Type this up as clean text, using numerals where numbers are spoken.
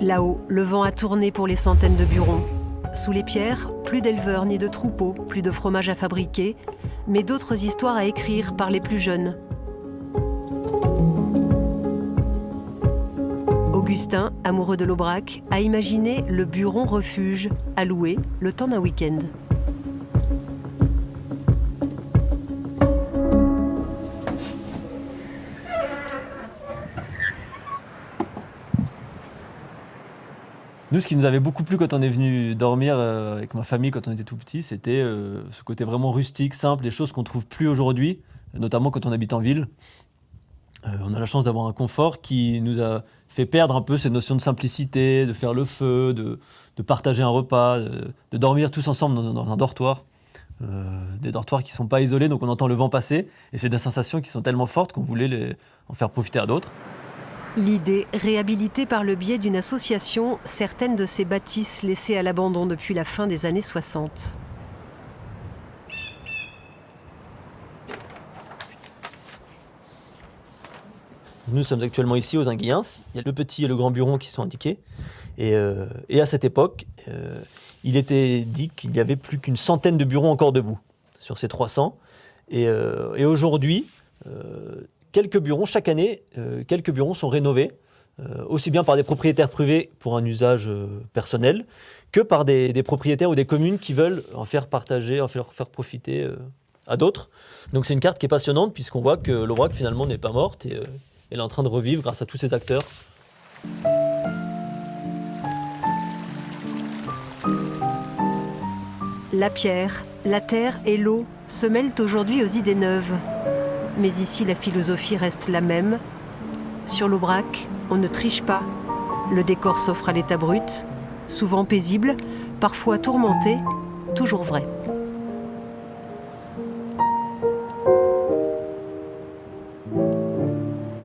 Là-haut, le vent a tourné pour les centaines de burons. Sous les pierres, plus d'éleveurs ni de troupeaux, plus de fromage à fabriquer, mais d'autres histoires à écrire par les plus jeunes. Augustin, amoureux de l'Aubrac, a imaginé le buron refuge à louer le temps d'un week-end. Nous, ce qui nous avait beaucoup plu quand on est venu dormir avec ma famille quand on était tout petit, c'était ce côté vraiment rustique, simple, des choses qu'on ne trouve plus aujourd'hui, notamment quand on habite en ville. On a la chance d'avoir un confort qui nous a fait perdre un peu cette notion de simplicité, de faire le feu, de partager un repas, de dormir tous ensemble dans un dortoir. Des dortoirs qui ne sont pas isolés, donc on entend le vent passer, et c'est des sensations qui sont tellement fortes qu'on voulait en faire profiter à d'autres. L'idée, réhabilitée par le biais d'une association, certaines de ces bâtisses laissées à l'abandon depuis la fin des années 60. Nous sommes actuellement ici aux Anguillens. Il y a le petit et le grand buron qui sont indiqués. Et à cette époque, il était dit qu'il n'y avait plus qu'une centaine de burons encore debout sur ces 300. Et aujourd'hui, quelques burons, chaque année, quelques burons sont rénovés, aussi bien par des propriétaires privés pour un usage personnel, que par des propriétaires ou des communes qui veulent en faire partager, en faire profiter à d'autres. Donc c'est une carte qui est passionnante puisqu'on voit que l'Aubrac finalement n'est pas morte et elle est en train de revivre grâce à tous ces acteurs. La pierre, la terre et l'eau se mêlent aujourd'hui aux idées neuves. Mais ici, la philosophie reste la même. Sur l'Aubrac, on ne triche pas. Le décor s'offre à l'état brut, souvent paisible, parfois tourmenté, toujours vrai.